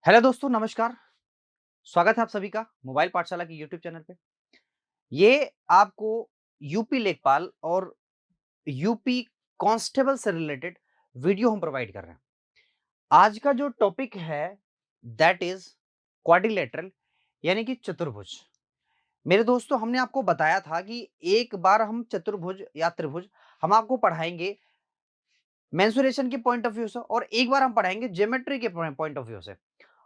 Hello दोस्तों, नमस्कार। स्वागत है आप सभी का मोबाइल पाठशाला की यूट्यूब चैनल पे। ये आपको यूपी लेखपाल और यूपी कांस्टेबल से रिलेटेड वीडियो हम प्रोवाइड कर रहे हैं। आज का जो टॉपिक है दैट इज क्वाड्रिलेटरल, यानी कि चतुर्भुज। मेरे दोस्तों, हमने आपको बताया था कि एक बार हम चतुर्भुज या त्रिभुज हम आपको पढ़ाएंगे मेंसुरेशन के पॉइंट ऑफ व्यू से, और एक बार हम पढ़ाएंगे ज्योमेट्री के पॉइंट ऑफ व्यू से।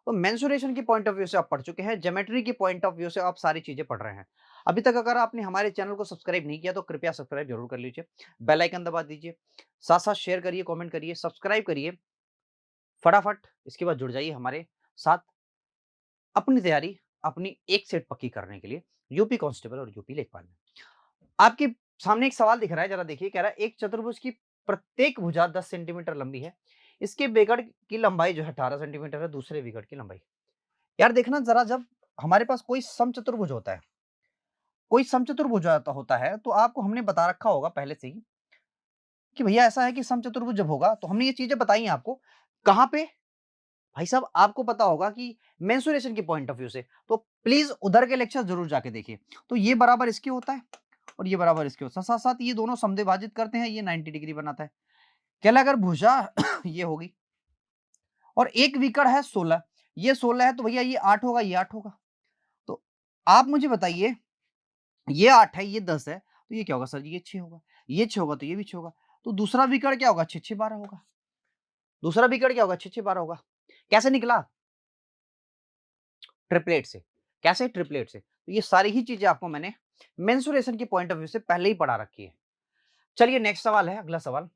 तो मेंसुरेशन के पॉइंट ऑफ व्यू से आप पढ़ चुके हैं, ज्योमेट्री के पॉइंट ऑफ व्यू से आप सारी चीजें पढ़ रहे हैं। अभी तक अगर आपने हमारे चैनल को सब्सक्राइब नहीं किया तो कृपया सब्सक्राइब जरूर कर लीजिए, बेल आइकन दबा दीजिए, साथ साथ शेयर करिए, कमेंट करिए, सब्सक्राइब करिए फटाफट। इसके बाद जुड़ जाइए हमारे साथ अपनी तैयारी, अपनी एक सेट पक्की करने के लिए यूपी कांस्टेबल और यूपी लेखपाल में। आपके सामने एक सवाल दिख रहा है, जरा देखिए। कह रहा है एक चतुर्भुज की प्रत्येक भुजा 10 सेंटीमीटर लंबी है, इसके विकर्ण की लंबाई जो है 18 सेंटीमीटर है, दूसरे विकर्ण की लंबाई। यार देखना जरा, जब हमारे पास कोई समचतुर्भुज होता है, कोई समचतुर्भुज होता है, तो आपको हमने बता रखा होगा पहले से ही कि भैया ऐसा है कि समचतुर्भुज जब होगा तो हमने ये चीजें बताई हैं आपको। कहां पे? भाई साहब, आपको पता होगा कि मेंसुरेशन के पॉइंट ऑफ व्यू से। तो प्लीज उधर के लेक्चर जरूर जाके देखिए। तो ये बराबर इसके होता है और ये बराबर इसके होता है, साथ साथ ये दोनों समद्विभाजित करते हैं, ये 90 डिग्री बनाता है। कहला अगर भुजा ये होगी और एक विकर्ण है 16, ये 16 है, तो भैया ये 8 होगा, ये 8 होगा। तो आप मुझे बताइए, ये 8 है, ये 10 है, तो ये क्या होगा सर जी? ये 6 होगा। ये 6 होगा तो ये भी 6 होगा। तो दूसरा विकर्ण क्या होगा? 6 6 12 होगा। दूसरा विकर्ण क्या होगा? 6 6 12 होगा। कैसे निकला? ट्रिपलेट से। कैसे? ट्रिपलेट से। तो ये सारी ही चीजें आपको मैंने मेंसुरेशन के पॉइंट ऑफ व्यू से पहले ही पढ़ा रखी है। चलिए नेक्स्ट सवाल है, अगला सवाल।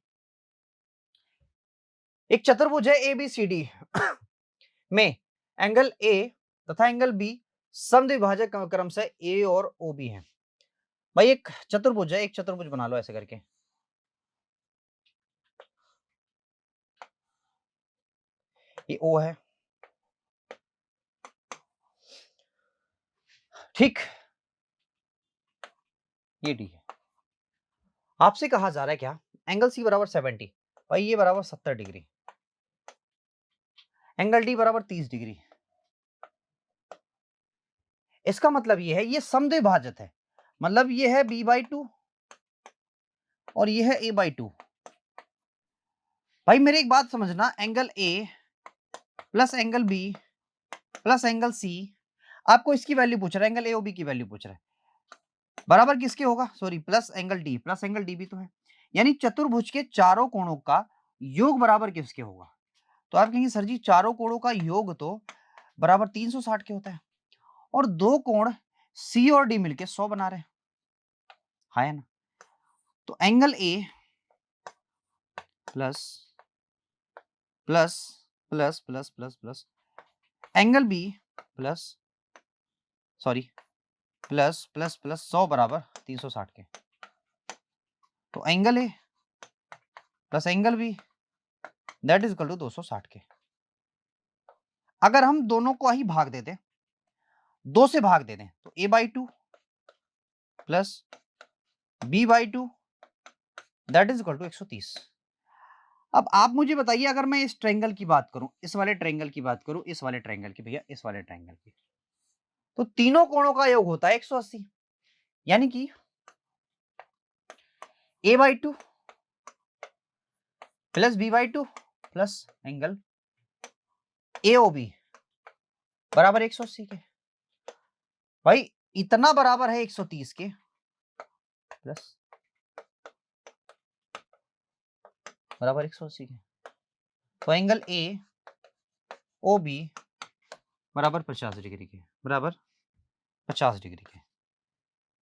एक चतुर्भुज है एबीसीडी में एंगल ए तथा एंगल बी समद्विभाजक क्रम से ए और ओ बी है। भाई एक चतुर्भुज है, एक चतुर्भुज बना लो ऐसे करके। ये ओ है, ठीक, ये डी है। आपसे कहा जा रहा है क्या? एंगल सी बराबर 70, भाई ये बराबर 70 डिग्री, एंगल डी बराबर 30 डिग्री। इसका मतलब ये है ये समद्विभाजक है, मतलब ये है b/2 और ये है a/2। भाई मेरी एक बात समझना, angle A plus angle B plus angle C, आपको इसकी वैल्यू पूछ रहा है, एंगल ए और बी की वैल्यू पूछ रहा है, बराबर किसके होगा? Sorry, plus angle D, plus angle D भी तो है। यानी चतुर्भुज के चारों कोणों का योग बराबर किसके होगा? तो आप कहेंगे सर जी चारों कोणों का योग तो बराबर 360 के होता है, और दो कोण सी और डी मिलके 100 बना रहे हैं, है ना? तो angle A plus plus plus plus plus plus angle B plus, sorry, plus plus plus 100 बराबर 360 के। तो angle A plus angle B that is equal to 260 के। अगर हम दोनों को ही भाग दे दें, 2 से भाग दे दें, तो a/2 plus b/2 that is equal to 130। अब आप मुझे बताइए, अगर मैं इस ट्रायंगल की बात करूं, इस वाले ट्रायंगल की बात करूं, इस वाले ट्रायंगल की, भैया इस वाले ट्रायंगल की, तो तीनों कोणों का योग होता है 180। यानी कि a/2 plus b/2 plus angle AOB बराबर 180 के। भाई इतना बराबर है 130 के, प्लस बराबर 180 के। तो एंगल AOB बराबर 50 डिग्री के, बराबर 50 डिग्री के,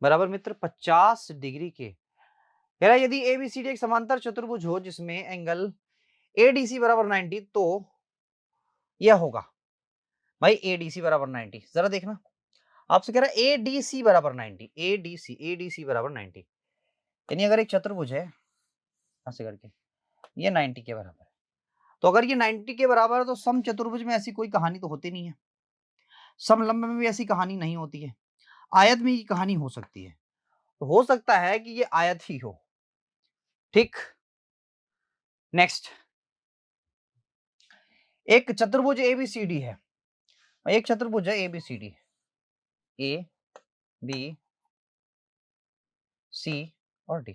बराबर मित्र 50 डिग्री के। कह रहा है यदि ABCD एक समांतर चतुर्भुज हो जिसमें एंगल ADC बराबर 90, तो यह होगा। भाई ADC बराबर 90, जरा देखना, आपसे कह रहा है ADC बराबर 90, ADC बराबर 90, यानी अगर एक चतुर्भुज है ऐसे करके, ये 90 के बराबर है। तो अगर ये 90 के बराबर है तो सम चतुर्भुज में ऐसी कोई कहानी तो होती नहीं है, समलंब में भी ऐसी कहानी नहीं होती है, आयत में ये कहानी हो सकती है। तो हो सकता है कि ये आयत ही हो, ठीक। नेक्स्ट, एक चतुर्भुज एबीसीडी है, एक चतुर्भुज है ABCD, ABC और D।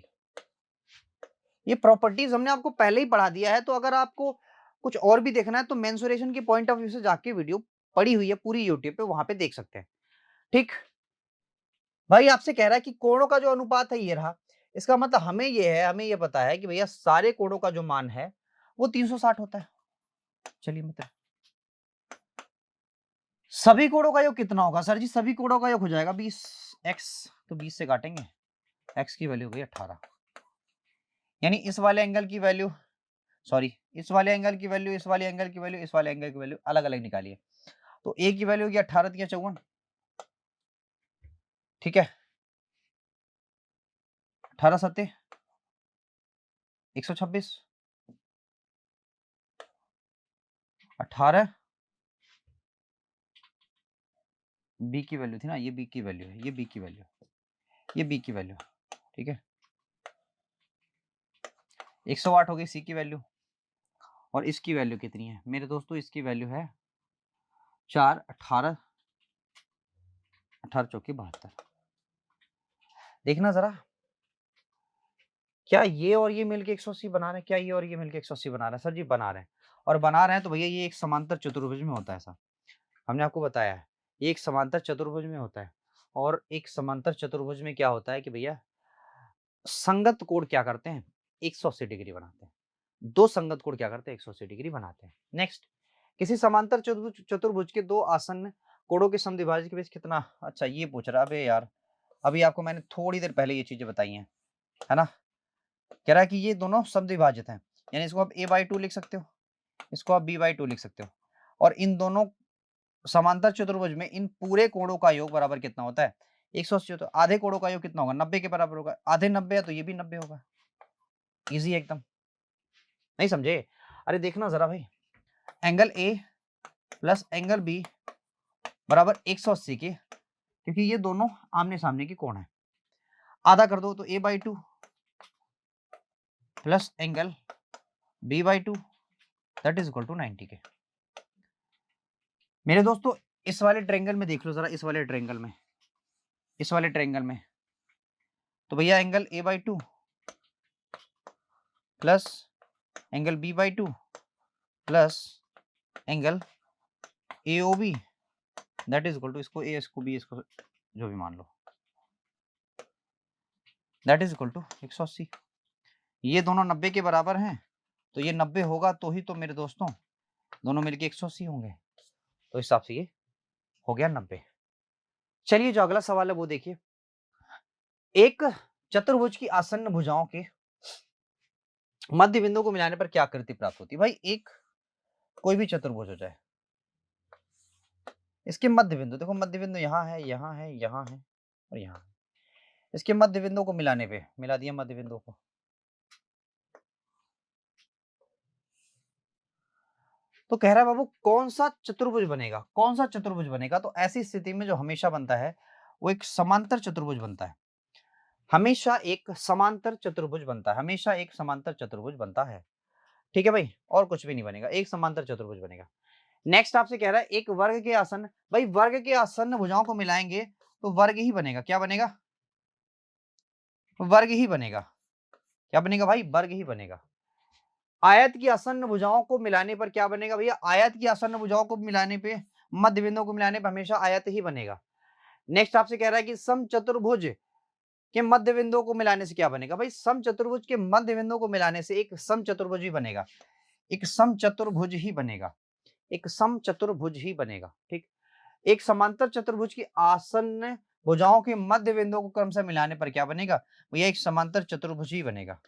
ये प्रॉपर्टीज हमने आपको पहले ही पढ़ा दिया है, तो अगर आपको कुछ और भी देखना है तो मेंसुरेशन के पॉइंट ऑफ व्यू से जाके वीडियो पड़ी हुई है पूरी यूट्यूब पे, वहां पे देख सकते हैं। ठीक, भाई आपसे कह रहा है कि कोणों का जो अनुपात है ये रहा। इसका मतलब हमें ये पता है कि भैया सारे कोणों का जो मान है वो 360 होता है। चलिए मित्र, सभी कोणों का योग कितना होगा सर जी? सभी कोणों का योग हो जाएगा 20 x, तो 20 से काटेंगे, x की वैल्यू हो गई 18। यानी इस वाले एंगल की वैल्यू, सॉरी इस वाले एंगल की वैल्यू, इस वाले एंगल की वैल्यू, इस वाले एंगल की वैल्यू अलग अलग निकालिए। तो a की वैल्यू होगी 18 तिया 54, ठीक है, 18 सत्ते 126, 18 b की वैल्यू थी ना, ये b की वैल्यू है, ये b की वैल्यू, ये b की वैल्यू, ठीक है, 108 हो गई c की वैल्यू। और इसकी वैल्यू कितनी है मेरे दोस्तों? इसकी वैल्यू है 4, 18, 18 चौकी 72। देखना जरा, क्या ये और ये मिलके 180 बना रहे हैं? क्या ये और ये मिलके 180 बना रहे हैं? सर जी बना रहे हैं। और बना रहे हैं तो भैया ये एक समांतर चतुर्भुज में होता है ऐसा, हमने आपको बताया है। ये एक समांतर चतुर्भुज में होता है, और एक समांतर चतुर्भुज में क्या होता है कि भैया संगत कोण क्या करते हैं? 180 डिग्री बनाते हैं। दो संगत कोण क्या करते हैं? 180 डिग्री बनाते हैं। नेक्स्ट, किसी समांतर चतुर्भुज के दो आसन्न कोणों के समद्विभाजक के बीच कितना, अच्छा ये पूछ रहा है। अबे यार, अभी आपको मैंने थोड़ी देर पहले ये चीजें बताई हैं, है ना? कह रहा है कि ये दोनों समद्विभाजित हैं, यानी इसको आप a/2 लिख सकते हो, इसको आप b/2 लिख सकते हो। और इन दोनों समांतर चतुर्भुज में इन पूरे कोणों का योग बराबर कितना होता है? 180। तो आधे कोणों का योग कितना होगा? 90 के बराबर होगा। आधे 90 है तो ये भी 90 होगा। इजी एकदम, नहीं समझे? अरे देखना जरा भाई, angle A plus angle B बराबर 180 के, क्योंकि ये दोनों आमने सामने की कोण है। आधा कर दो तो a/2 plus angle b/2 that is equal to 90 के। मेरे दोस्तों इस वाले ट्रायंगल में देख लो जरा, इस वाले ट्रायंगल में, इस वाले ट्रायंगल में तो भैया angle a/2 plus angle b/2 plus angle AOB that is equal to, इसको a, इसको b, इसको जो भी मान लो, दैट इज इक्वल टू 180। ये दोनों 90 के बराबर हैं, तो ये 90 होगा तो ही तो मेरे दोस्तों दोनों मिलके 180 होंगे। तो इस हिसाब से ये हो गया 90। चलिए जो अगला सवाल है वो देखिए, एक चतुर्भुज की आसन्न भुजाओं के मध्य बिंदु को मिलाने पर क्या आकृति प्राप्त होती है? भाई एक कोई भी चतुर्भुज हो जाए, इसके मध्य बिंदु देखो, मध्य बिंदु यहाँ है, यहाँ है, यहाँ है और यहाँ है। इसके मध्य बिंदु को मिलाने पे मिला दिया मध्य बिंदु को, तो कह रहा है बाबू कौन सा चतुर्भुज बनेगा? कौन सा चतुर्भुज बनेगा? तो ऐसी स्थिति में जो हमेशा बनता है वो एक समांतर चतुर्भुज बनता है। हमेशा एक समांतर चतुर्भुज बनता है, हमेशा एक समांतर चतुर्भुज बनता है। ठीक है भाई, और कुछ भी नहीं बनेगा, एक समांतर चतुर्भुज बनेगा। नेक्स्ट आपसे कह रहा है एक वर्ग के आसन्न, भाई वर्ग के आसन्न भुजाओं को मिलाएंगे तो वर्ग ही बनेगा। क्या बनेगा? वर्ग ही बनेगा। क्या बनेगा भाई? वर्ग ही बनेगा। आयत की आसन्न भुजाओं को मिलाने पर क्या बनेगा भैया? आयत की आसन्न भुजाओं को मिलाने पे, मध्य बिंदु को मिलाने पर हमेशा आयत ही बनेगा। नेक्स्ट आपसे कह रहा है कि समचतुर्भुज के मध्य बिंदु को मिलाने से क्या बनेगा? भाई समचतुर्भुज के मध्य बिंदु को मिलाने से एक समचतुर्भुज ही बनेगा, एक समचतुर्भुज ही बनेगा, एक समचतुर्भुज ही बनेगा। ठीक, एक समांतर चतुर्भुज की आसन्न भुजाओं के मध्य बिंदु को क्रम से मिलाने पर क्या बनेगा? भैया एक समांतर चतुर्भुज ही बनेगा।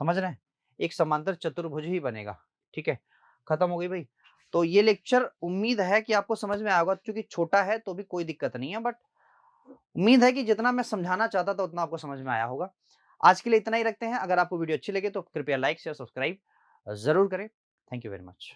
समझ रहे हैं? एक समांतर चतुर्भुज ही बनेगा। ठीक है, खत्म हो गई भाई। तो ये लेक्चर उम्मीद है कि आपको समझ में आया होगा, क्योंकि छोटा है तो भी कोई दिक्कत नहीं है, बट उम्मीद है कि जितना मैं समझाना चाहता था उतना आपको समझ में आया होगा। आज के लिए इतना ही रखते हैं। अगर आपको वीडियो अच्छी लगे तो कृपया लाइक शेयर सब्सक्राइब जरूर करें। Thank you very much.